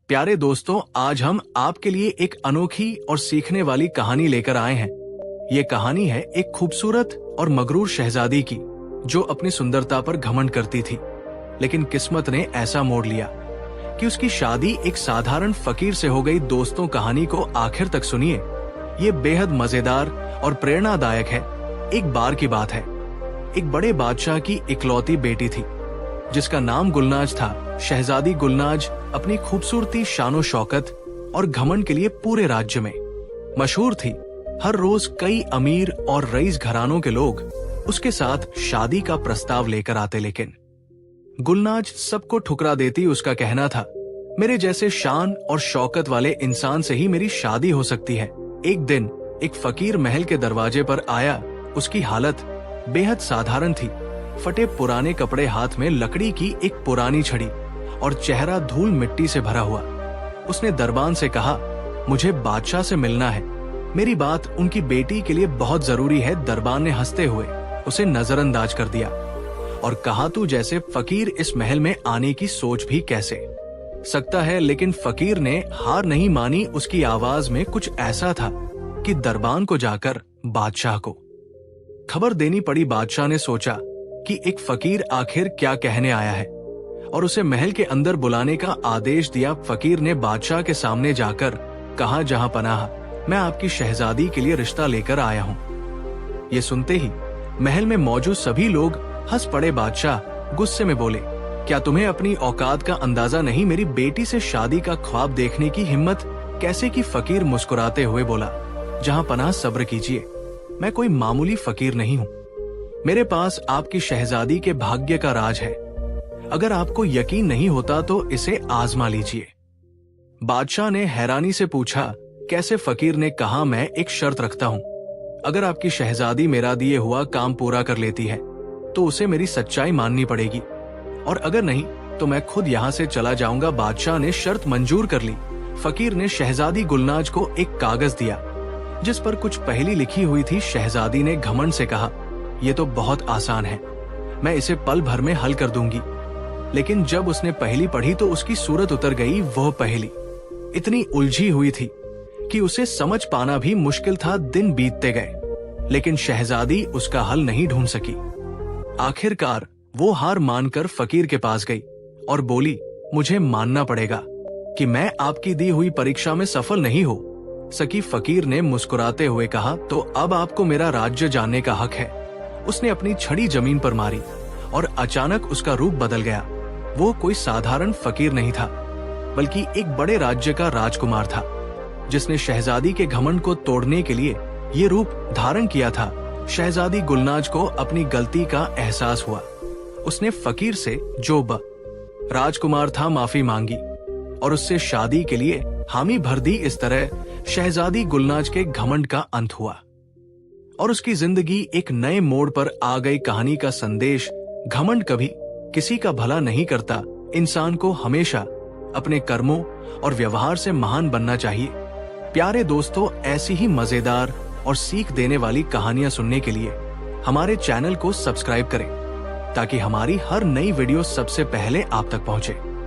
प्यारे दोस्तों, आज हम आपके लिए एक अनोखी और सीखने वाली कहानी लेकर आए हैं। ये कहानी है एक खूबसूरत और मगरूर शहजादी की, जो अपनी सुंदरता पर घमंड करती थी। लेकिन किस्मत ने ऐसा मोड़ लिया कि उसकी शादी एक साधारण फकीर से हो गई। दोस्तों, कहानी को आखिर तक सुनिए। ये बेहद मजेदार और प्रेरणादायक है। एक बार की बात है, एक बड़े बादशाह की इकलौती बेटी थी जिसका नाम गुलनाज था। शहजादी गुलनाज अपनी खूबसूरती, शानो शौकत और घमंड के लिए पूरे राज्य में मशहूर थी। हर रोज कई अमीर और रईस घरानों के लोग उसके साथ शादी का प्रस्ताव लेकर आते, लेकिन गुलनाज सबको ठुकरा देती। उसका कहना था, मेरे जैसे शान और शौकत वाले इंसान से ही मेरी शादी हो सकती है। एक दिन एक फकीर महल के दरवाजे पर आया। उसकी हालत बेहद साधारण थी। फटे पुराने कपड़े, हाथ में लकड़ी की एक पुरानी छड़ी और चेहरा धूल मिट्टी से भरा हुआ। उसने दरबान से कहा, मुझे बादशाह से मिलना है। मेरी बात उनकी बेटी के लिए बहुत जरूरी है। दरबान ने हंसते हुए उसे नजरअंदाज कर दिया और कहा, तू जैसे फकीर इस महल में आने की सोच भी कैसे सकता है। लेकिन फकीर ने हार नहीं मानी। उसकी आवाज में कुछ ऐसा था कि दरबान को जाकर बादशाह को खबर देनी पड़ी। बादशाह ने सोचा कि एक फकीर आखिर क्या कहने आया है और उसे महल के अंदर बुलाने का आदेश दिया। फकीर ने बादशाह के सामने जाकर कहा, जहां पनाह, मैं आपकी शहजादी के लिए रिश्ता लेकर आया हूं। ये सुनते ही महल में मौजूद सभी लोग हंस पड़े। बादशाह गुस्से में बोले, क्या तुम्हें अपनी औकात का अंदाजा नहीं? मेरी बेटी से शादी का ख्वाब देखने की हिम्मत कैसे की? फकीर मुस्कुराते हुए बोला, जहां पनाह, सब्र कीजिए, मैं कोई मामूली फकीर नहीं हूं। मेरे पास आपकी शहजादी के भाग्य का राज है। अगर आपको यकीन नहीं होता तो इसे आजमा लीजिए। बादशाह ने हैरानी से पूछा, कैसे? फकीर ने कहा, मैं एक शर्त रखता हूं। अगर आपकी शहजादी मेरा दिए हुआ काम पूरा कर लेती है तो उसे मेरी सच्चाई माननी पड़ेगी, और अगर नहीं तो मैं खुद यहां से चला जाऊंगा। बादशाह ने शर्त मंजूर कर ली। फकीर ने शहजादी गुलनाज को एक कागज दिया जिस पर कुछ पहेली लिखी हुई थी। शहजादी ने घमंड से कहा, ये तो बहुत आसान है, मैं इसे पल भर में हल कर दूंगी। लेकिन जब उसने पहेली पढ़ी तो उसकी सूरत उतर गई। वह पहेली इतनी उलझी हुई थी कि उसे समझ पाना भी मुश्किल था। दिन बीतते गए लेकिन शहजादी उसका हल नहीं ढूंढ सकी। आखिरकार वो हार मानकर फकीर के पास गई और बोली, मुझे मानना पड़ेगा कि मैं आपकी दी हुई परीक्षा में सफल नहीं हो सकी। फकीर ने मुस्कुराते हुए कहा, तो अब आपको मेरा राज्य जानने का हक है। उसने अपनी छड़ी जमीन पर मारी और अचानक उसका रूप बदल गया। वो कोई साधारण फकीर नहीं था, बल्कि एक बड़े राज्य का राजकुमार था जिसने शहजादी के घमंड को तोड़ने के लिए ये रूप धारण किया था। शहजादी गुलनाज को अपनी गलती का एहसास हुआ। उसने फकीर से, जो राजकुमार था, माफी मांगी और उससे शादी के लिए हामी भर दी। इस तरह शहजादी गुलनाज के घमंड का अंत हुआ और उसकी जिंदगी एक नए मोड़ पर आ गई। कहानी का संदेश, घमंड कभी किसी का भला नहीं करता। इंसान को हमेशा अपने कर्मों और व्यवहार से महान बनना चाहिए। प्यारे दोस्तों, ऐसी ही मजेदार और सीख देने वाली कहानियां सुनने के लिए हमारे चैनल को सब्सक्राइब करें ताकि हमारी हर नई वीडियो सबसे पहले आप तक पहुंचे।